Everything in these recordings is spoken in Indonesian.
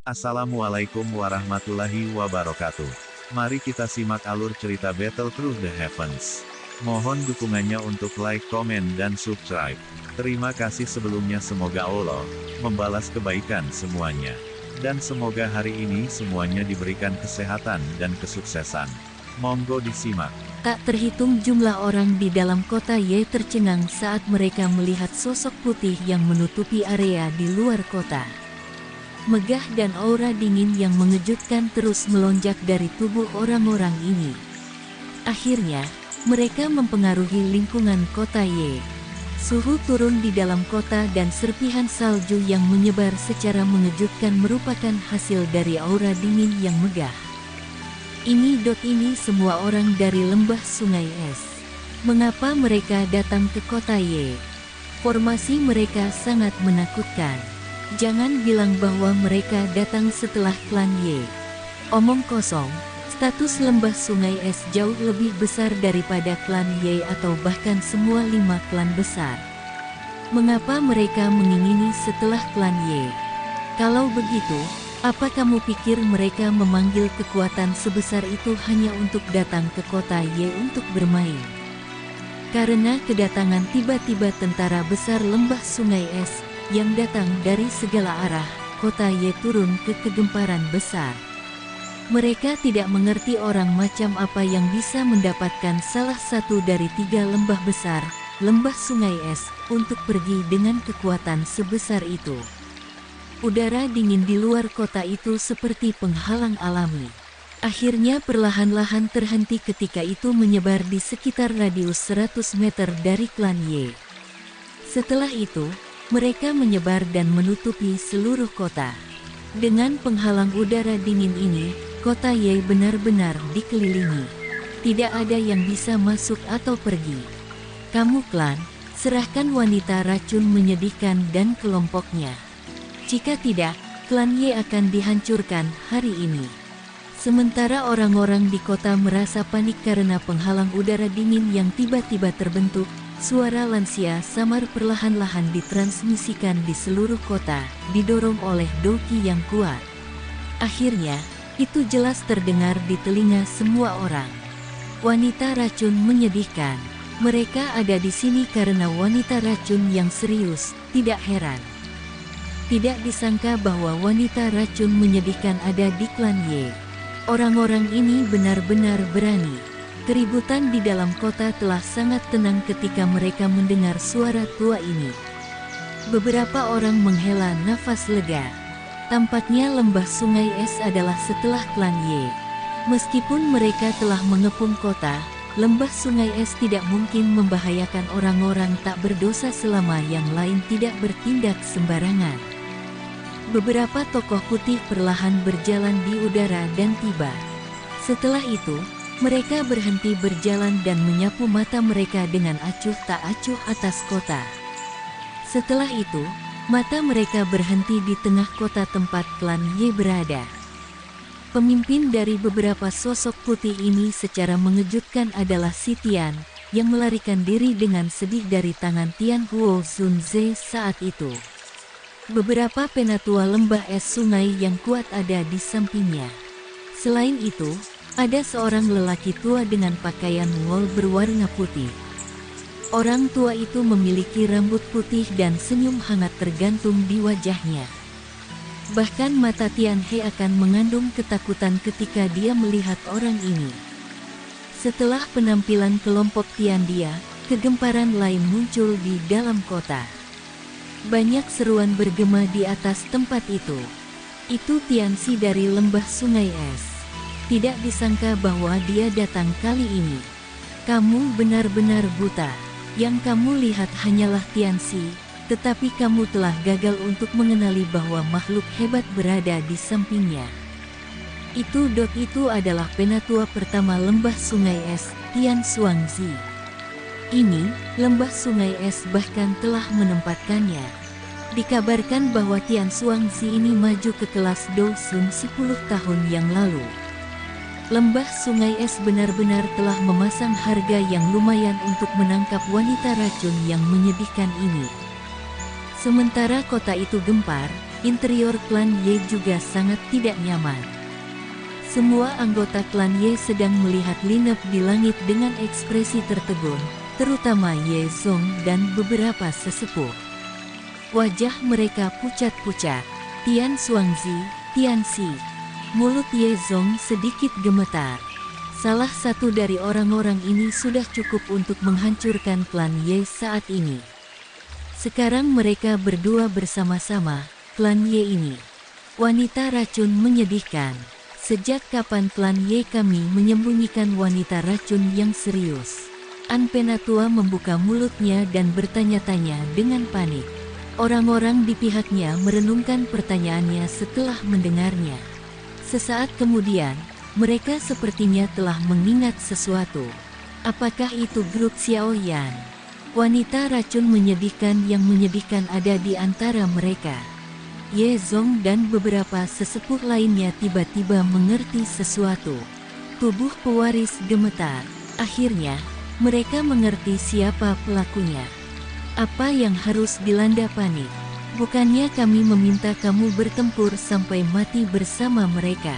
Assalamualaikum warahmatullahi wabarakatuh. Mari kita simak alur cerita Battle Through the Heavens. Mohon dukungannya untuk like, komen, dan subscribe. Terima kasih sebelumnya, semoga Allah membalas kebaikan semuanya. Dan semoga hari ini semuanya diberikan kesehatan dan kesuksesan. Monggo disimak. Tak terhitung jumlah orang di dalam kota Y tercengang saat mereka melihat sosok putih yang menutupi area di luar kota. Megah dan aura dingin yang mengejutkan terus melonjak dari tubuh orang-orang ini. Akhirnya, mereka mempengaruhi lingkungan kota Y. Suhu turun di dalam kota dan serpihan salju yang menyebar secara mengejutkan merupakan hasil dari aura dingin yang megah. Ini semua orang dari lembah sungai es. Mengapa mereka datang ke kota Y? Formasi mereka sangat menakutkan. Jangan bilang bahwa mereka datang setelah klan Y. Omong kosong, status lembah sungai es jauh lebih besar daripada klan Y atau bahkan semua 5 klan besar. Mengapa mereka mengingini setelah klan Y? Kalau begitu, apa kamu pikir mereka memanggil kekuatan sebesar itu hanya untuk datang ke kota Y untuk bermain? Karena kedatangan tiba-tiba tentara besar lembah sungai es, yang datang dari segala arah, kota Y turun ke kegemparan besar. Mereka tidak mengerti orang macam apa yang bisa mendapatkan salah satu dari 3 lembah besar, lembah sungai es, untuk pergi dengan kekuatan sebesar itu. Udara dingin di luar kota itu seperti penghalang alami. Akhirnya perlahan-lahan terhenti ketika itu menyebar di sekitar radius 100 meter dari klan Y. Setelah itu, mereka menyebar dan menutupi seluruh kota. Dengan penghalang udara dingin ini, kota Y benar-benar dikelilingi. Tidak ada yang bisa masuk atau pergi. Kamu klan, serahkan wanita racun menyedihkan dan kelompoknya. Jika tidak, klan Y akan dihancurkan hari ini. Sementara orang-orang di kota merasa panik karena penghalang udara dingin yang tiba-tiba terbentuk, suara lansia samar perlahan-lahan ditransmisikan di seluruh kota, didorong oleh doki yang kuat. Akhirnya, itu jelas terdengar di telinga semua orang. Wanita racun menyedihkan. Mereka ada di sini karena wanita racun yang serius, tidak heran. Tidak disangka bahwa wanita racun menyedihkan ada di klan Y. Orang-orang ini benar-benar berani. Keributan di dalam kota telah sangat tenang ketika mereka mendengar suara tua ini. Beberapa orang menghela nafas lega. Tampaknya lembah sungai es adalah setelah klan Y. Meskipun mereka telah mengepung kota, lembah sungai es tidak mungkin membahayakan orang-orang tak berdosa selama yang lain tidak bertindak sembarangan. Beberapa tokoh putih perlahan berjalan di udara dan tiba. Setelah itu, mereka berhenti berjalan dan menyapu mata mereka dengan acuh tak acuh atas kota. Setelah itu, mata mereka berhenti di tengah kota tempat klan Y berada. Pemimpin dari beberapa sosok putih ini secara mengejutkan adalah Si Tian, yang melarikan diri dengan sedih dari tangan Tian Huo Zunze saat itu. Beberapa penatua lembah es sungai yang kuat ada di sampingnya. Selain itu, ada seorang lelaki tua dengan pakaian wol berwarna putih. Orang tua itu memiliki rambut putih dan senyum hangat tergantung di wajahnya. Bahkan mata Tian He akan mengandung ketakutan ketika dia melihat orang ini. Setelah penampilan kelompok Tian dia, kegemparan lain muncul di dalam kota. Banyak seruan bergema di atas tempat itu. Itu Tianxi dari lembah sungai es. Tidak disangka bahwa dia datang kali ini. Kamu benar-benar buta. Yang kamu lihat hanyalah Tianxi, tetapi kamu telah gagal untuk mengenali bahwa makhluk hebat berada di sampingnya. Itu adalah penatua pertama lembah sungai es, Tian Xuangzi. Ini, lembah sungai es bahkan telah menempatkannya. Dikabarkan bahwa Tian Xuangzi ini maju ke kelas Dousun 10 tahun yang lalu. Lembah sungai es benar-benar telah memasang harga yang lumayan untuk menangkap wanita racun yang menyedihkan ini. Sementara kota itu gempar, Interior klan Ye juga sangat tidak nyaman. Semua anggota klan Ye sedang melihat Lineup di langit dengan ekspresi tertegun, terutama Ye Zong dan beberapa sesepuh. Wajah mereka pucat-pucat. Tian Xuangzi, Tian Xi. Mulut Ye Zong sedikit gemetar. Salah satu dari orang-orang ini sudah cukup untuk menghancurkan klan Ye saat ini. Sekarang mereka berdua bersama-sama, klan Ye ini. Wanita racun menyedihkan. Sejak kapan klan Ye kami menyembunyikan wanita racun yang serius? An Penatua membuka mulutnya dan bertanya-tanya dengan panik. Orang-orang di pihaknya merenungkan pertanyaannya setelah mendengarnya. Sesaat kemudian, mereka sepertinya telah mengingat sesuatu. Apakah itu grup Xiao Yan? Wanita racun menyedihkan yang menyedihkan ada di antara mereka. Ye Zong dan beberapa sesepuh lainnya tiba-tiba mengerti sesuatu. Tubuh pewaris gemetar. Akhirnya, mereka mengerti siapa pelakunya. Apa yang harus dilanda panik? Bukannya kami meminta kamu bertempur sampai mati bersama mereka.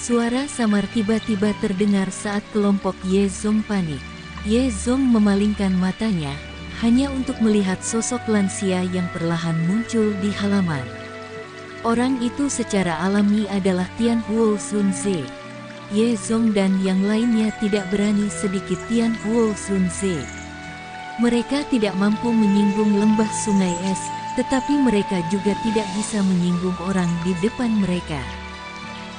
Suara samar tiba-tiba terdengar saat kelompok Ye Zong panik. Ye Zong memalingkan matanya, hanya untuk melihat sosok lansia yang perlahan muncul di halaman. Orang itu secara alami adalah Tian Huo Sun Ze. Ye Zong dan yang lainnya tidak berani sedikit Tian Huo Sun Ze. Mereka tidak mampu menyinggung lembah sungai es, tetapi mereka juga tidak bisa menyinggung orang di depan mereka.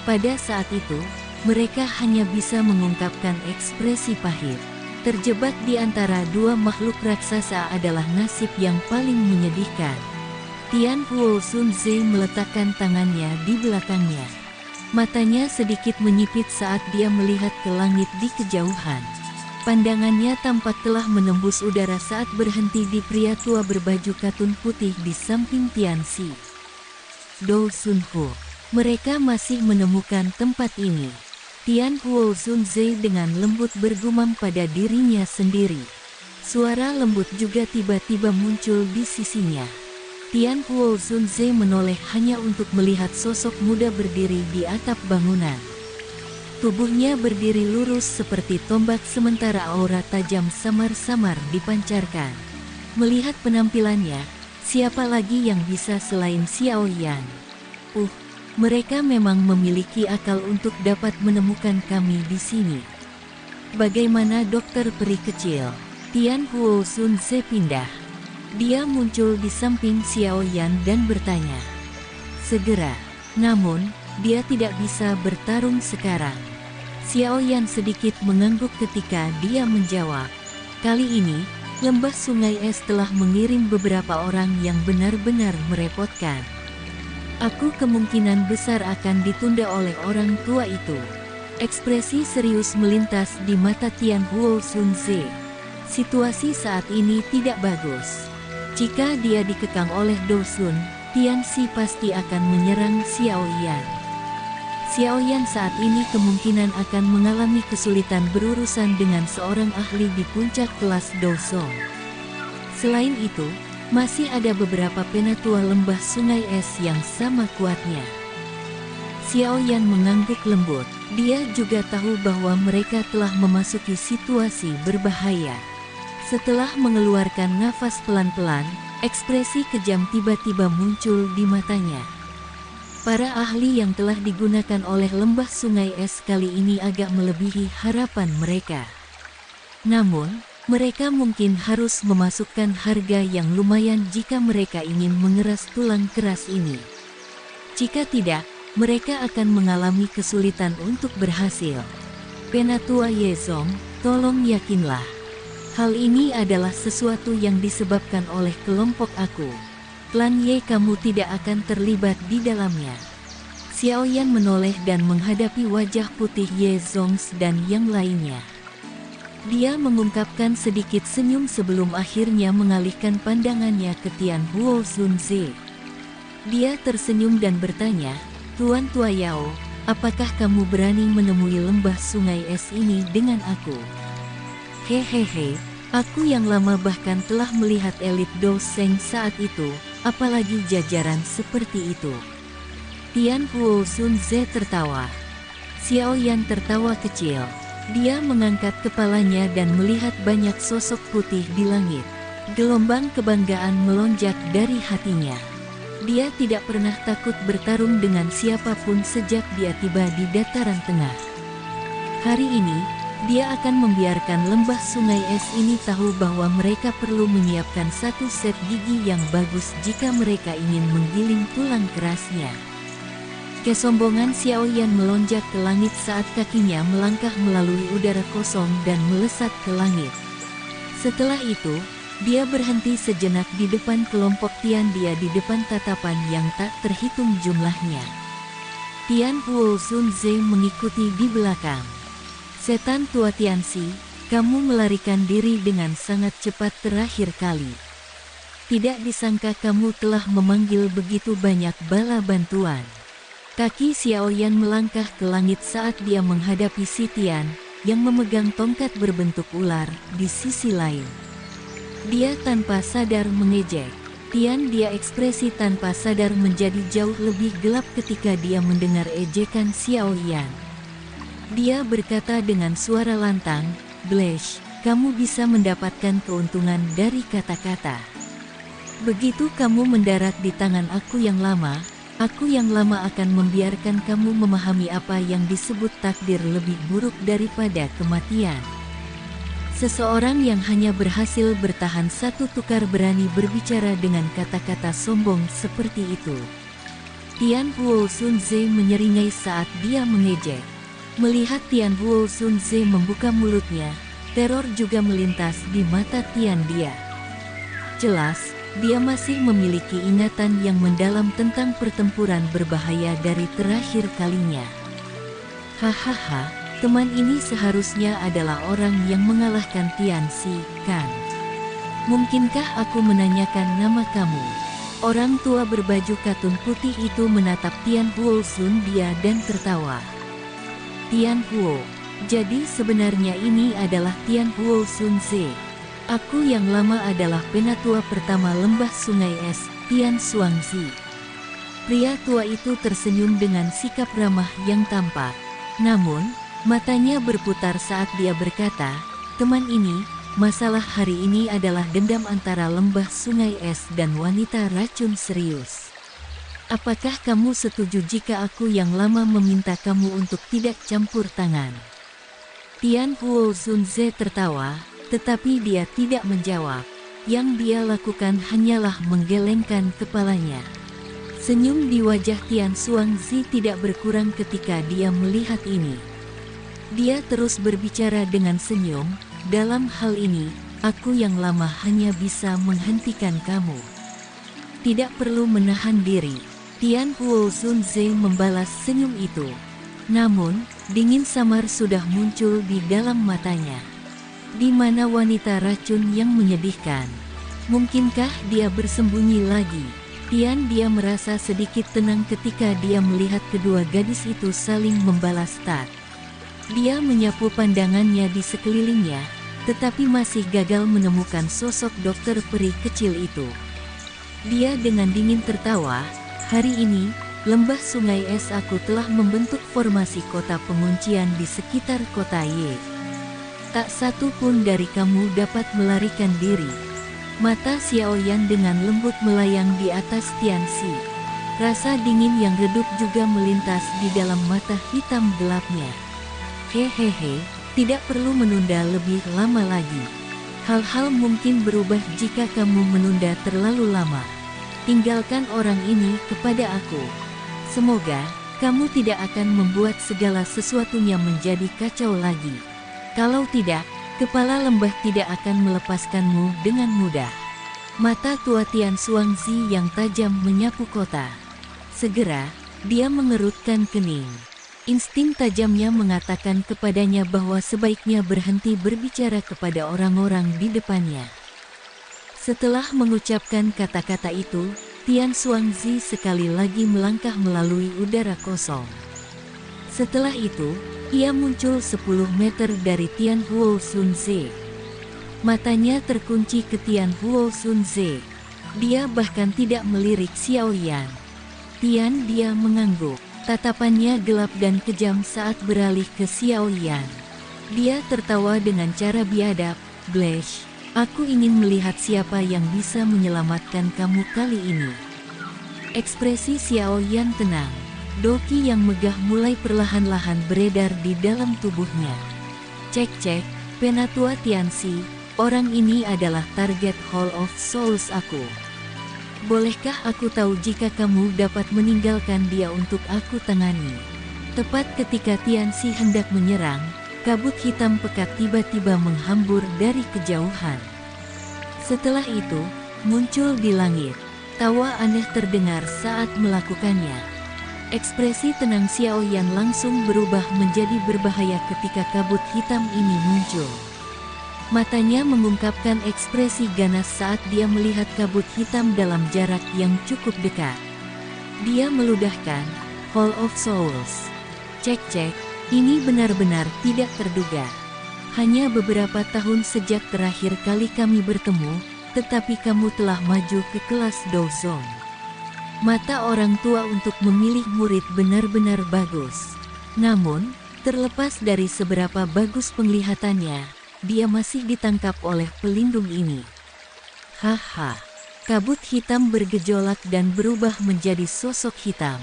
Pada saat itu, mereka hanya bisa mengungkapkan ekspresi pahit. Terjebak di antara dua makhluk raksasa adalah nasib yang paling menyedihkan. Tian Huo Sun Ze meletakkan tangannya di belakangnya. Matanya sedikit menyipit saat dia melihat ke langit di kejauhan. Pandangannya tampak telah menembus udara saat berhenti di pria tua berbaju katun putih di samping Tian Xi. Dou Sun Ho. Mereka masih menemukan tempat ini. Tian Huo Sun Ze dengan lembut bergumam pada dirinya sendiri. Suara lembut juga tiba-tiba muncul di sisinya. Tian Huo Sun Ze menoleh hanya untuk melihat sosok muda berdiri di atap bangunan. Tubuhnya berdiri lurus seperti tombak sementara aura tajam samar-samar dipancarkan. Melihat penampilannya, siapa lagi yang bisa selain Xiao Yan? Mereka memang memiliki akal untuk dapat menemukan kami di sini. Bagaimana dokter peri kecil? Tian Huo Sun Ze pindah. Dia muncul di samping Xiao Yan dan bertanya. Segera. Namun, dia tidak bisa bertarung sekarang. Xiao Yan sedikit mengangguk ketika dia menjawab. Kali ini, lembah sungai es telah mengirim beberapa orang yang benar-benar merepotkan. Aku kemungkinan besar akan ditunda oleh orang tua itu. Ekspresi serius melintas di mata Tian Huo Sun Ze. Situasi saat ini tidak bagus. Jika dia dikekang oleh Dou Sun, Tian Xi pasti akan menyerang Xiao Yan. Xiao Yan saat ini kemungkinan akan mengalami kesulitan berurusan dengan seorang ahli di puncak kelas Dou Song. Selain itu, masih ada beberapa penatua lembah sungai es yang sama kuatnya. Xiao Yan mengangguk lembut. Dia juga tahu bahwa mereka telah memasuki situasi berbahaya. Setelah mengeluarkan nafas pelan-pelan, ekspresi kejam tiba-tiba muncul di matanya. Para ahli yang telah digunakan oleh lembah sungai es kali ini agak melebihi harapan mereka. Namun, mereka mungkin harus memasukkan harga yang lumayan jika mereka ingin mengeras tulang keras ini. Jika tidak, mereka akan mengalami kesulitan untuk berhasil. Penatua Ye Zong, tolong yakinlah. Hal ini adalah sesuatu yang disebabkan oleh kelompok aku. Klan Ye kamu tidak akan terlibat di dalamnya. Xiao Yan menoleh dan menghadapi wajah putih Ye Zong dan yang lainnya. Dia mengungkapkan sedikit senyum sebelum akhirnya mengalihkan pandangannya ke Tian Huo Sun Ze. Dia tersenyum dan bertanya, Tuan Tua Yao, apakah kamu berani menemui lembah sungai es ini dengan aku? Hehehe, aku yang lama bahkan telah melihat elit Dou Seng saat itu, apalagi jajaran seperti itu. Tian Huo Sun Ze tertawa. Xiao Yan tertawa kecil. Dia mengangkat kepalanya dan melihat banyak sosok putih di langit. Gelombang kebanggaan melonjak dari hatinya. Dia tidak pernah takut bertarung dengan siapapun sejak dia tiba di dataran tengah. Hari ini, dia akan membiarkan lembah sungai es ini tahu bahwa mereka perlu menyiapkan satu set gigi yang bagus jika mereka ingin menggiling tulang kerasnya. Kesombongan Xiao Yan melonjak ke langit saat kakinya melangkah melalui udara kosong dan melesat ke langit. Setelah itu, dia berhenti sejenak di depan kelompok Tian Dia di depan tatapan yang tak terhitung jumlahnya. Tian Huo Sun Ze mengikuti di belakang. Setan tua Tianxi, kamu melarikan diri dengan sangat cepat terakhir kali. Tidak disangka kamu telah memanggil begitu banyak bala bantuan. Kaki Xiao Yan melangkah ke langit saat dia menghadapi si Tian, yang memegang tongkat berbentuk ular di sisi lain. Dia tanpa sadar mengejek. Tian Dia ekspresi tanpa sadar menjadi jauh lebih gelap ketika dia mendengar ejekan Xiao Yan. Dia berkata dengan suara lantang, "Blash, kamu bisa mendapatkan keuntungan dari kata-kata. Begitu kamu mendarat di tangan aku yang lama akan membiarkan kamu memahami apa yang disebut takdir lebih buruk daripada kematian." Seseorang yang hanya berhasil bertahan satu tukar berani berbicara dengan kata-kata sombong seperti itu. Tian Huo Sun Ze menyeringai saat dia mengejek. Melihat Tian Huo Sun Ze membuka mulutnya, teror juga melintas di mata Tian Dia. Jelas, dia masih memiliki ingatan yang mendalam tentang pertempuran berbahaya dari terakhir kalinya. Hahaha. Teman ini seharusnya adalah orang yang mengalahkan Tianxi, kan? Mungkinkah aku menanyakan nama kamu? Orang tua berbaju katun putih itu menatap Tian Huo Sun Dia dan tertawa. Tian Huo, jadi sebenarnya ini adalah Tian Huo Sun Ze. Aku yang lama adalah penatua pertama lembah sungai es, Tian Xuangzi. Pria tua itu tersenyum dengan sikap ramah yang tampak. Namun, matanya berputar saat dia berkata, "Teman ini, masalah hari ini adalah dendam antara lembah sungai es dan wanita racun serius. Apakah kamu setuju jika aku yang lama meminta kamu untuk tidak campur tangan?" Tian Huo Sun Ze tertawa, tetapi dia tidak menjawab. Yang dia lakukan hanyalah menggelengkan kepalanya. Senyum di wajah Tian Xuangzi tidak berkurang ketika dia melihat ini. Dia terus berbicara dengan senyum, "Dalam hal ini, aku yang lama hanya bisa menghentikan kamu. Tidak perlu menahan diri." Tian Huo Sun Ze membalas senyum itu. Namun, dingin samar sudah muncul di dalam matanya. Di mana wanita racun yang menyedihkan? Mungkinkah dia bersembunyi lagi? Tian Dia merasa sedikit tenang ketika dia melihat kedua gadis itu saling membalas tat. Dia menyapu pandangannya di sekelilingnya, tetapi masih gagal menemukan sosok dokter peri kecil itu. Dia dengan dingin tertawa, "Hari ini, lembah sungai es aku telah membentuk formasi kota penguncian di sekitar kota Ye. Tak satu pun dari kamu dapat melarikan diri." Mata Xiao Yan dengan lembut melayang di atas Tianxi. Rasa dingin yang redup juga melintas di dalam mata hitam gelapnya. "Hehehe, tidak perlu menunda lebih lama lagi. Hal-hal mungkin berubah jika kamu menunda terlalu lama. Tinggalkan orang ini kepada aku. Semoga kamu tidak akan membuat segala sesuatunya menjadi kacau lagi. Kalau tidak, kepala lembah tidak akan melepaskanmu dengan mudah." Mata tua Tian Xuangzi yang tajam menyapu kota. Segera, dia mengerutkan kening. Insting tajamnya mengatakan kepadanya bahwa sebaiknya berhenti berbicara kepada orang-orang di depannya. Setelah mengucapkan kata-kata itu, Tian Xuangzi sekali lagi melangkah melalui udara kosong. Setelah itu, ia muncul 10 meter dari Tian Huo Sun Ze. Matanya terkunci ke Tian Huo Sun Ze. Dia bahkan tidak melirik Xiao Yan. Dia mengangguk. Tatapannya gelap dan kejam saat beralih ke Xiao Yan. Dia tertawa dengan cara biadab. Blash, aku ingin melihat siapa yang bisa menyelamatkan kamu kali ini. Ekspresi Xiao Yan tenang. Doki yang megah mulai perlahan-lahan beredar di dalam tubuhnya. Cek, Penatua Tianxi, orang ini adalah target Hall of Souls aku. Bolehkah aku tahu jika kamu dapat meninggalkan dia untuk aku tangani? Tepat ketika Tianxi hendak menyerang, kabut hitam pekat tiba-tiba menghambur dari kejauhan. Setelah itu, muncul di langit. Tawa aneh terdengar saat melakukannya. Ekspresi tenang Xiao Yan langsung berubah menjadi berbahaya ketika kabut hitam ini muncul. Matanya mengungkapkan ekspresi ganas saat dia melihat kabut hitam dalam jarak yang cukup dekat. Dia meludahkan, Hall of Souls. Cek, ini benar-benar tidak terduga. Hanya beberapa tahun sejak terakhir kali kami bertemu, tetapi kamu telah maju ke kelas Douzong. Mata orang tua untuk memilih murid benar-benar bagus. Namun, terlepas dari seberapa bagus penglihatannya, dia masih ditangkap oleh pelindung ini. Haha. Kabut hitam bergejolak dan berubah menjadi sosok hitam.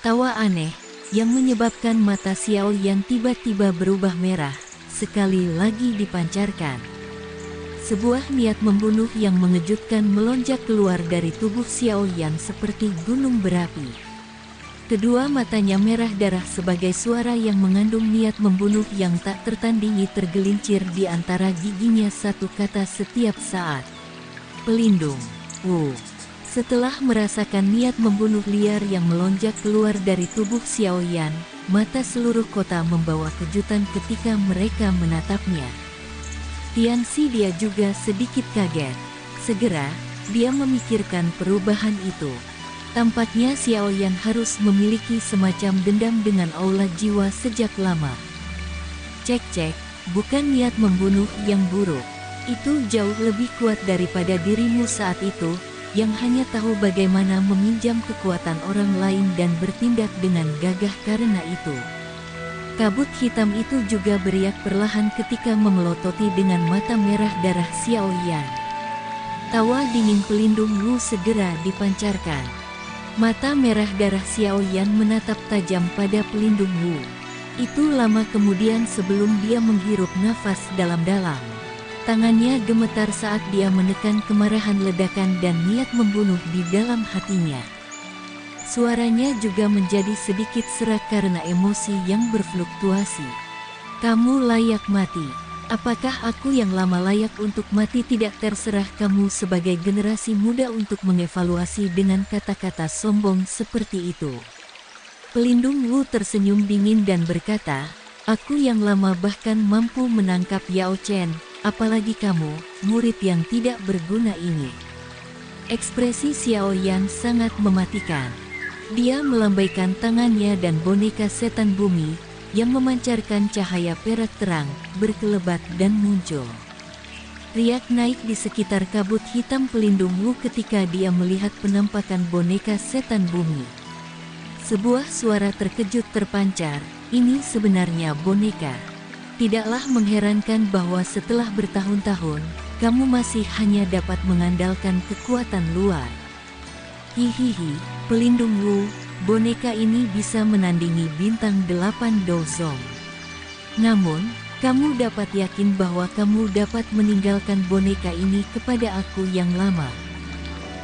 Tawa aneh, yang menyebabkan mata Xiao Yan tiba-tiba berubah merah, sekali lagi dipancarkan. Sebuah niat membunuh yang mengejutkan melonjak keluar dari tubuh Xiao Yan seperti gunung berapi. Kedua matanya merah darah sebagai suara yang mengandung niat membunuh yang tak tertandingi tergelincir di antara giginya satu kata setiap saat. Pelindung. Setelah merasakan niat membunuh liar yang melonjak keluar dari tubuh Xiao Yan, mata seluruh kota membawa kejutan ketika mereka menatapnya. Tianxi dia juga sedikit kaget. Segera, dia memikirkan perubahan itu. Tampaknya Xiao Yan harus memiliki semacam dendam dengan aula jiwa sejak lama. Cek, bukan niat membunuh yang buruk. Itu jauh lebih kuat daripada dirimu saat itu, yang hanya tahu bagaimana meminjam kekuatan orang lain dan bertindak dengan gagah karena itu. Kabut hitam itu juga beriak perlahan ketika memelototi dengan mata merah darah Xiao Yan. Tawa dingin pelindung Wu segera dipancarkan. Mata merah darah Xiao Yan menatap tajam pada pelindung Wu. Itu lama kemudian sebelum dia menghirup nafas dalam-dalam. Tangannya gemetar saat dia menekan kemarahan ledakan dan niat membunuh di dalam hatinya. Suaranya juga menjadi sedikit serak karena emosi yang berfluktuasi. Kamu layak mati. Apakah aku yang lama layak untuk mati? Tidak terserah kamu sebagai generasi muda untuk mengevaluasi dengan kata-kata sombong seperti itu. Pelindung Wu tersenyum dingin dan berkata, aku yang lama bahkan mampu menangkap Yao Chen, apalagi kamu, murid yang tidak berguna ini. Ekspresi Xiao Yan sangat mematikan. Dia melambaikan tangannya dan boneka setan bumi, yang memancarkan cahaya perak terang, berkelebat dan muncul. Riak naik di sekitar kabut hitam pelindung Wu ketika dia melihat penampakan boneka setan bumi. Sebuah suara terkejut terpancar, ini sebenarnya boneka. Tidaklah mengherankan bahwa setelah bertahun-tahun, kamu masih hanya dapat mengandalkan kekuatan luar. Hihihi, pelindung Wu. Boneka ini bisa menandingi bintang 8 Douzong. Namun, kamu dapat yakin bahwa kamu dapat meninggalkan boneka ini kepada aku yang lama.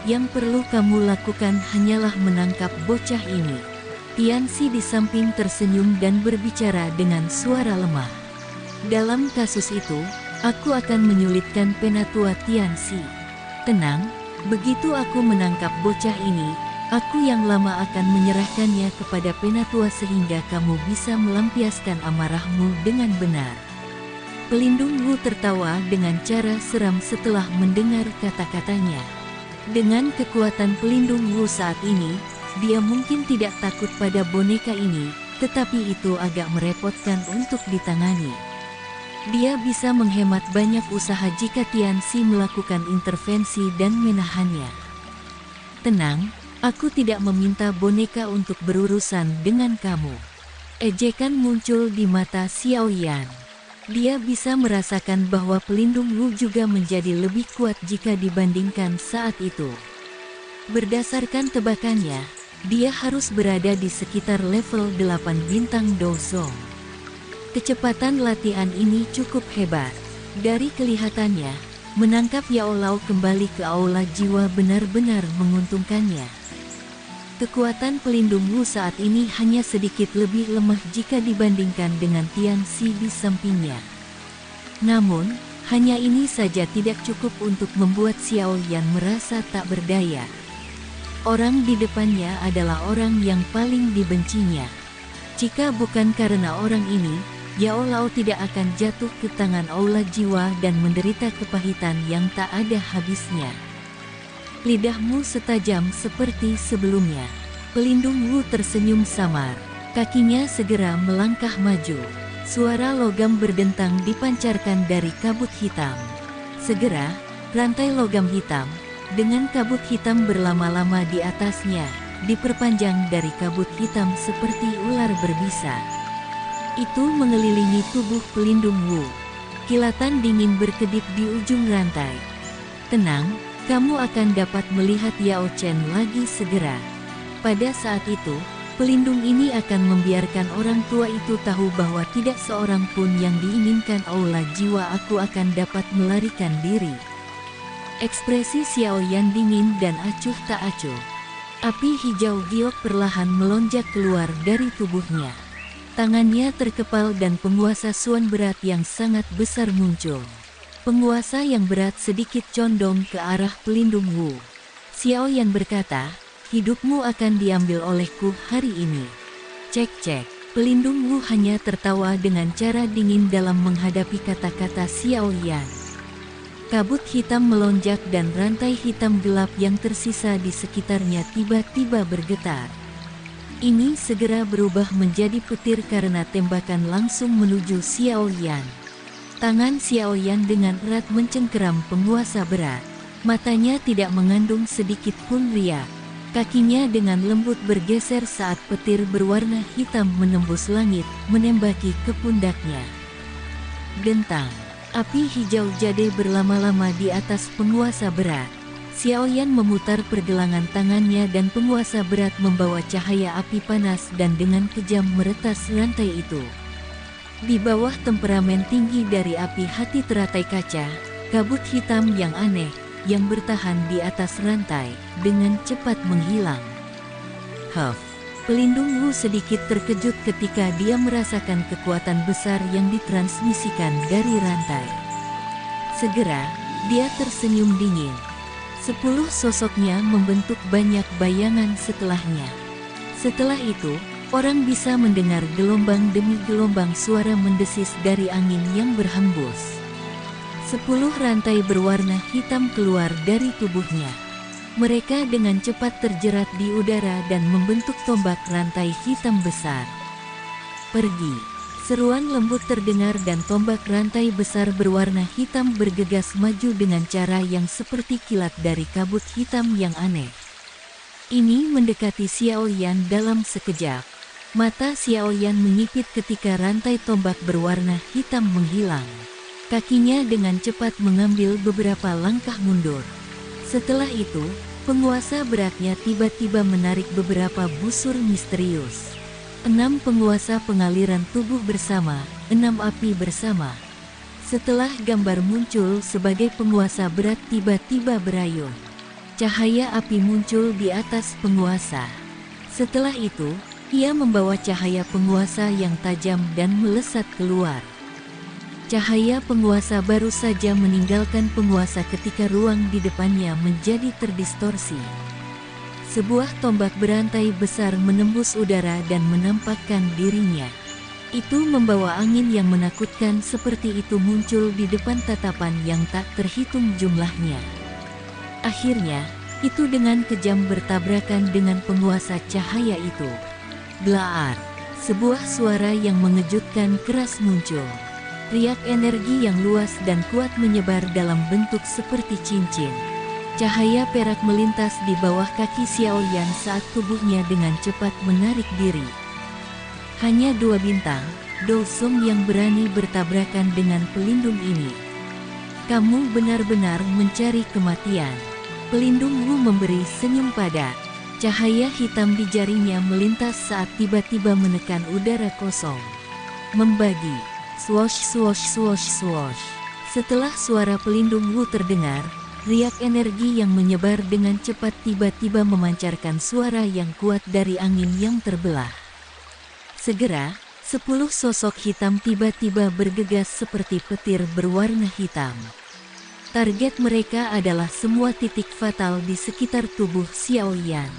Yang perlu kamu lakukan hanyalah menangkap bocah ini. Tianxi di samping tersenyum dan berbicara dengan suara lemah. Dalam kasus itu, aku akan menyulitkan Penatua Tianxi. Tenang, begitu aku menangkap bocah ini, aku yang lama akan menyerahkannya kepada Penatua sehingga kamu bisa melampiaskan amarahmu dengan benar. Pelindung Wu tertawa dengan cara seram setelah mendengar kata-katanya. Dengan kekuatan pelindung Wu saat ini, dia mungkin tidak takut pada boneka ini, tetapi itu agak merepotkan untuk ditangani. Dia bisa menghemat banyak usaha jika Tianxi melakukan intervensi dan menahannya. Tenang, aku tidak meminta boneka untuk berurusan dengan kamu. Ejekan muncul di mata Xiao Yan. Dia bisa merasakan bahwa pelindung Wu juga menjadi lebih kuat jika dibandingkan saat itu. Berdasarkan tebakannya, dia harus berada di sekitar level 8 bintang Douzong. Kecepatan latihan ini cukup hebat. Dari kelihatannya, menangkap Yao Lao kembali ke aula jiwa benar-benar menguntungkannya. Kekuatan pelindung Wu saat ini hanya sedikit lebih lemah jika dibandingkan dengan Tian Xi di sampingnya. Namun, hanya ini saja tidak cukup untuk membuat Xiao Yan merasa tak berdaya. Orang di depannya adalah orang yang paling dibencinya. Jika bukan karena orang ini, Yao Lao tidak akan jatuh ke tangan aula jiwa dan menderita kepahitan yang tak ada habisnya. Lidahmu setajam seperti sebelumnya. Pelindung Wu tersenyum samar. Kakinya segera melangkah maju. Suara logam berdentang dipancarkan dari kabut hitam. Segera, rantai logam hitam, dengan kabut hitam berlama-lama di atasnya, diperpanjang dari kabut hitam seperti ular berbisa. Itu mengelilingi tubuh pelindung Wu. Kilatan dingin berkedip di ujung rantai. Tenang, kamu akan dapat melihat Yao Chen lagi segera. Pada saat itu, pelindung ini akan membiarkan orang tua itu tahu bahwa tidak seorang pun yang diinginkan aula jiwa aku akan dapat melarikan diri. Ekspresi Xiao Yan dingin dan acuh tak acuh. Api hijau giok perlahan melonjak keluar dari tubuhnya. Tangannya terkepal dan penguasa Suan berat yang sangat besar muncul. Penguasa yang berat sedikit condong ke arah pelindung Wu. Xiao Yan berkata, hidupmu akan diambil olehku hari ini. Cek-cek, pelindung Wu hanya tertawa dengan cara dingin dalam menghadapi kata-kata Xiao Yan. Kabut hitam melonjak dan rantai hitam gelap yang tersisa di sekitarnya tiba-tiba bergetar. Ini segera berubah menjadi petir karena tembakan langsung menuju Xiao Yan. Tangan Xiao Yan dengan erat mencengkeram penguasa berat. Matanya tidak mengandung sedikit pun riak. Kakinya dengan lembut bergeser saat petir berwarna hitam menembus langit, menembaki ke pundaknya. Dentang. Api hijau jade berlama-lama di atas penguasa berat. Xiao Yan memutar pergelangan tangannya dan penguasa berat membawa cahaya api panas dan dengan kejam meretas rantai itu. Di bawah temperamen tinggi dari api hati teratai kaca, kabut hitam yang aneh, yang bertahan di atas rantai, dengan cepat menghilang. Huff. Pelindung Wu sedikit terkejut ketika dia merasakan kekuatan besar yang ditransmisikan dari rantai. Segera, dia tersenyum dingin. 10 sosoknya membentuk banyak bayangan setelahnya. Setelah itu, orang bisa mendengar gelombang demi gelombang suara mendesis dari angin yang berhembus. 10 rantai berwarna hitam keluar dari tubuhnya. Mereka dengan cepat terjerat di udara dan membentuk tombak rantai hitam besar. Pergi. Seruan lembut terdengar dan tombak rantai besar berwarna hitam bergegas maju dengan cara yang seperti kilat dari kabut hitam yang aneh. Ini mendekati Xiao Yan dalam sekejap. Mata Xiao Yan menyipit ketika rantai tombak berwarna hitam menghilang. Kakinya dengan cepat mengambil beberapa langkah mundur. Setelah itu, penguasa beratnya tiba-tiba menarik beberapa busur misterius. 6 penguasa pengaliran tubuh bersama, 6 api bersama. Setelah gambar muncul sebagai penguasa berat tiba-tiba berayun. Cahaya api muncul di atas penguasa. Setelah itu, ia membawa cahaya penguasa yang tajam dan melesat keluar. Cahaya penguasa baru saja meninggalkan penguasa ketika ruang di depannya menjadi terdistorsi. Sebuah tombak berantai besar menembus udara dan menampakkan dirinya. Itu membawa angin yang menakutkan seperti itu muncul di depan tatapan yang tak terhitung jumlahnya. Akhirnya, itu dengan kejam bertabrakan dengan penguasa cahaya itu. Blaar, sebuah suara yang mengejutkan keras muncul. Riak energi yang luas dan kuat menyebar dalam bentuk seperti cincin. Cahaya perak melintas di bawah kaki Xiaoyan saat tubuhnya dengan cepat menarik diri. Hanya 2 bintang, Dosong yang berani bertabrakan dengan pelindung ini. Kamu benar-benar mencari kematian. Pelindung Wu memberi senyum padat. Cahaya hitam di jarinya melintas saat tiba-tiba menekan udara kosong. Membagi. Swosh swosh swosh swosh. Setelah suara pelindung Wu terdengar, riak energi yang menyebar dengan cepat tiba-tiba memancarkan suara yang kuat dari angin yang terbelah. Segera, 10 sosok hitam tiba-tiba bergegas seperti petir berwarna hitam. Target mereka adalah semua titik fatal di sekitar tubuh Xiaoyan.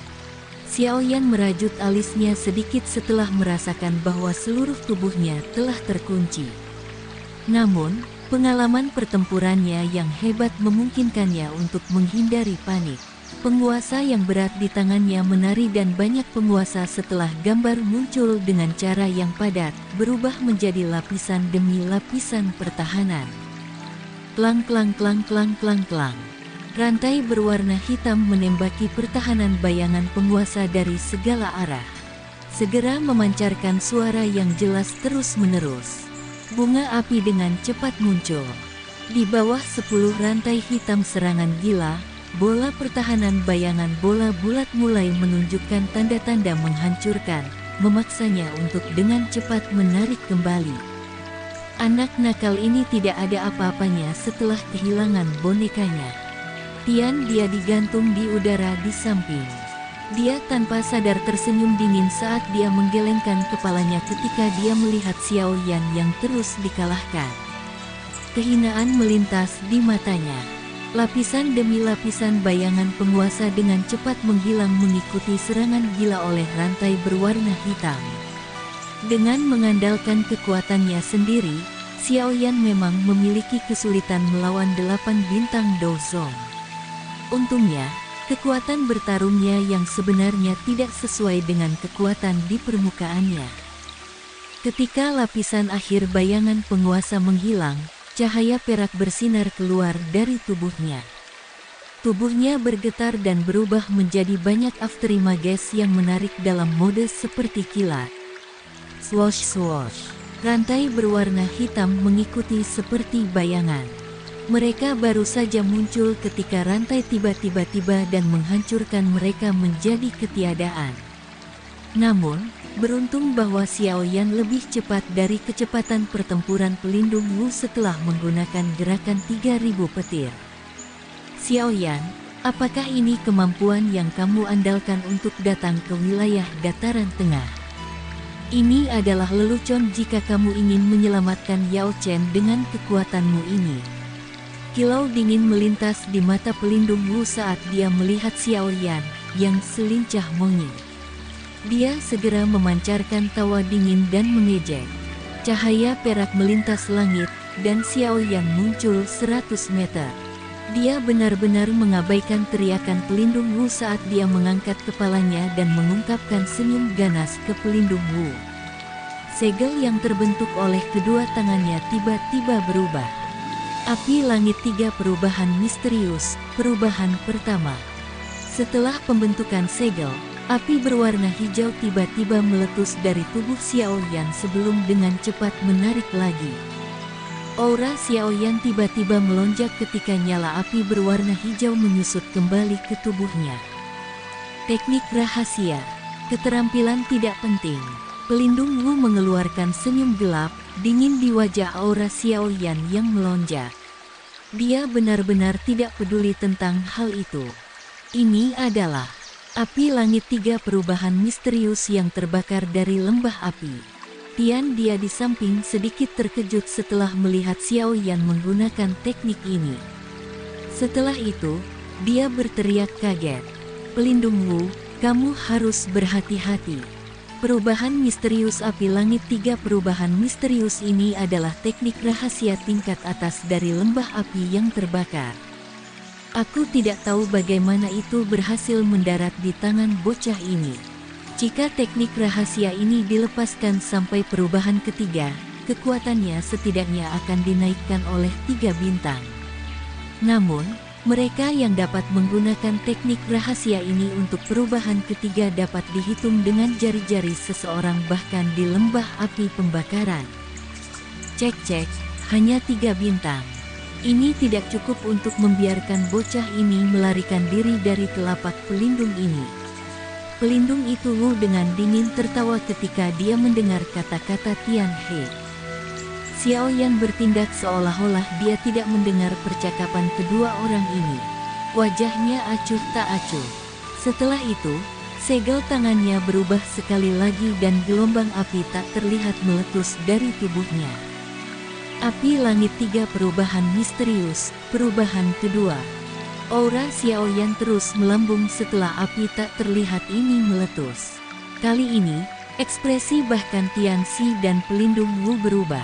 Xiaoyan merajut alisnya sedikit setelah merasakan bahwa seluruh tubuhnya telah terkunci. Namun, pengalaman pertempurannya yang hebat memungkinkannya untuk menghindari panik. Penguasa yang berat di tangannya menari dan banyak penguasa setelah gambar muncul dengan cara yang padat, berubah menjadi lapisan demi lapisan pertahanan. Klang klang klang klang klang klang. Rantai berwarna hitam menembaki pertahanan bayangan penguasa dari segala arah. Segera memancarkan suara yang jelas terus-menerus. Bunga api dengan cepat muncul. Di bawah 10 rantai hitam serangan gila, bola pertahanan bayangan bola bulat mulai menunjukkan tanda-tanda menghancurkan, memaksanya untuk dengan cepat menarik kembali. Anak nakal ini tidak ada apa-apanya setelah kehilangan bonekanya. Dia digantung di udara di samping. Dia tanpa sadar tersenyum dingin saat dia menggelengkan kepalanya ketika dia melihat Xiaoyan yang terus dikalahkan. Kehinaan melintas di matanya. Lapisan demi lapisan bayangan penguasa dengan cepat menghilang mengikuti serangan gila oleh rantai berwarna hitam. Dengan mengandalkan kekuatannya sendiri, Xiaoyan memang memiliki kesulitan melawan 8 bintang Dozong. Untungnya, kekuatan bertarungnya yang sebenarnya tidak sesuai dengan kekuatan di permukaannya. Ketika lapisan akhir bayangan penguasa menghilang, cahaya perak bersinar keluar dari tubuhnya. Tubuhnya bergetar dan berubah menjadi banyak afterimages yang menarik dalam mode seperti kilat. Swosh swosh. Rantai berwarna hitam mengikuti seperti bayangan. Mereka baru saja muncul ketika rantai tiba-tiba dan menghancurkan mereka menjadi ketiadaan. Namun, beruntung bahwa Xiaoyan lebih cepat dari kecepatan pertempuran pelindung Wu setelah menggunakan gerakan 3000 petir. Xiaoyan, apakah ini kemampuan yang kamu andalkan untuk datang ke wilayah dataran tengah? Ini adalah lelucon jika kamu ingin menyelamatkan Yao Chen dengan kekuatanmu ini. Kilau dingin melintas di mata pelindung Wu saat dia melihat Xiaoyan yang selincah monyet. Dia segera memancarkan tawa dingin dan mengejek. Cahaya perak melintas langit, dan Xiaoyan muncul 100 meter. Dia benar-benar mengabaikan teriakan pelindung Wu saat dia mengangkat kepalanya dan mengungkapkan senyum ganas ke pelindung Wu. Segel yang terbentuk oleh kedua tangannya tiba-tiba berubah. Api langit 3 perubahan misterius, perubahan pertama. Setelah pembentukan segel, api berwarna hijau tiba-tiba meletus dari tubuh Xiaoyan sebelum dengan cepat menarik lagi. Aura Xiaoyan tiba-tiba melonjak ketika nyala api berwarna hijau menyusut kembali ke tubuhnya. Teknik rahasia, keterampilan tidak penting. Pelindung Wu mengeluarkan senyum gelap, dingin di wajah aura Xiaoyan yang melonjak. Dia benar-benar tidak peduli tentang hal itu. Ini adalah api langit 3 perubahan misterius yang terbakar dari lembah api. Dia di samping sedikit terkejut setelah melihat Xiaoyan menggunakan teknik ini. Setelah itu, dia berteriak kaget. Pelindung Wu, kamu harus berhati-hati. Perubahan misterius api langit 3 perubahan misterius ini adalah teknik rahasia tingkat atas dari lembah api yang terbakar. Aku tidak tahu bagaimana itu berhasil mendarat di tangan bocah ini. Jika teknik rahasia ini dilepaskan sampai perubahan ketiga, kekuatannya setidaknya akan dinaikkan oleh 3 bintang. Namun, Mereka yang dapat menggunakan teknik rahasia ini untuk perubahan ketiga dapat dihitung dengan jari-jari seseorang bahkan di lembah api pembakaran. Cek, hanya 3 bintang. Ini tidak cukup untuk membiarkan bocah ini melarikan diri dari telapak pelindung ini. Pelindung itu Wu dengan dingin tertawa ketika dia mendengar kata-kata Tian He. Xiao Yan bertindak seolah-olah dia tidak mendengar percakapan kedua orang ini. Wajahnya acuh tak acuh. Setelah itu, segel tangannya berubah sekali lagi dan gelombang api tak terlihat meletus dari tubuhnya. Api langit 3 perubahan misterius, perubahan kedua. Aura Xiao Yan terus melambung setelah api tak terlihat ini meletus. Kali ini, ekspresi bahkan Tian Xi dan pelindung Wu berubah.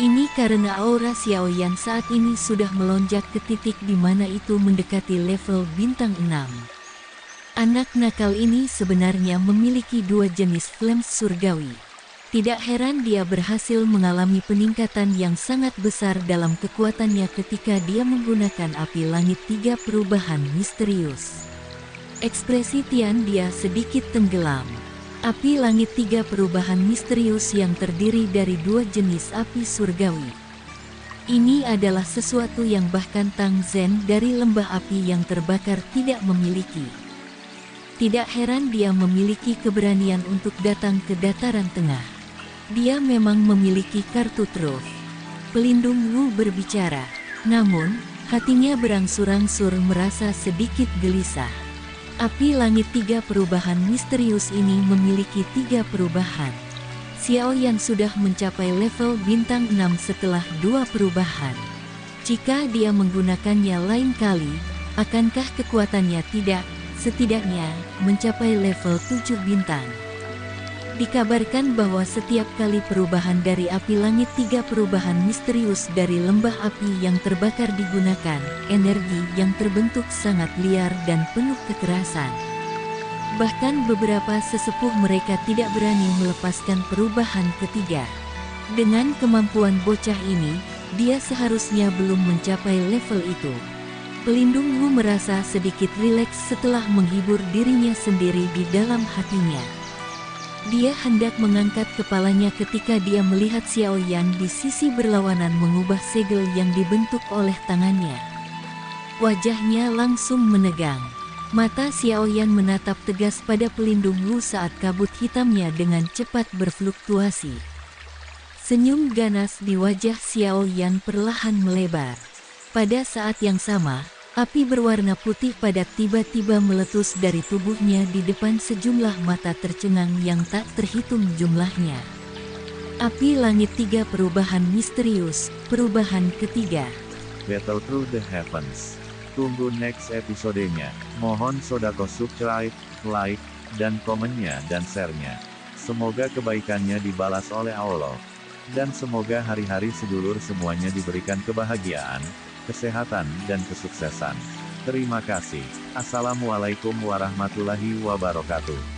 Ini karena aura Xiao Yan saat ini sudah melonjak ke titik di mana itu mendekati level bintang 6. Anak nakal ini sebenarnya memiliki 2 jenis flames surgawi. Tidak heran dia berhasil mengalami peningkatan yang sangat besar dalam kekuatannya ketika dia menggunakan api langit 3 perubahan misterius. Ekspresi Tian dia sedikit tenggelam. Api langit 3 perubahan misterius yang terdiri dari 2 jenis api surgawi. Ini adalah sesuatu yang bahkan Tang Zhen dari lembah api yang terbakar tidak memiliki. Tidak heran dia memiliki keberanian untuk datang ke dataran tengah. Dia memang memiliki kartu truf. Pelindung Wu berbicara, namun hatinya berangsur-angsur merasa sedikit gelisah. Api langit 3 perubahan misterius ini memiliki 3 perubahan. Xiao Yan sudah mencapai level bintang 6 setelah 2 perubahan. Jika dia menggunakannya lain kali, akankah kekuatannya setidaknya mencapai level 7 bintang? Dikabarkan bahwa setiap kali perubahan dari api langit 3 perubahan misterius dari lembah api yang terbakar digunakan, energi yang terbentuk sangat liar dan penuh kekerasan. Bahkan beberapa sesepuh mereka tidak berani melepaskan perubahan ketiga. Dengan kemampuan bocah ini, dia seharusnya belum mencapai level itu. Pelindung Wu merasa sedikit rileks setelah menghibur dirinya sendiri di dalam hatinya. Dia hendak mengangkat kepalanya ketika dia melihat Xiao Yan di sisi berlawanan mengubah segel yang dibentuk oleh tangannya. Wajahnya langsung menegang. Mata Xiao Yan menatap tegas pada pelindung Wu saat kabut hitamnya dengan cepat berfluktuasi. Senyum ganas di wajah Xiao Yan perlahan melebar. Pada saat yang sama, api berwarna putih padat tiba-tiba meletus dari tubuhnya di depan sejumlah mata tercengang yang tak terhitung jumlahnya. Api langit 3 perubahan misterius, perubahan ketiga. Battle Through the Heavens. Tunggu next episodenya. Mohon sodako subscribe, like, dan komennya dan share-nya. Semoga kebaikannya dibalas oleh Allah. Dan semoga hari-hari sedulur semuanya diberikan kebahagiaan, kesehatan, dan kesuksesan. Terima kasih. Assalamualaikum warahmatullahi wabarakatuh.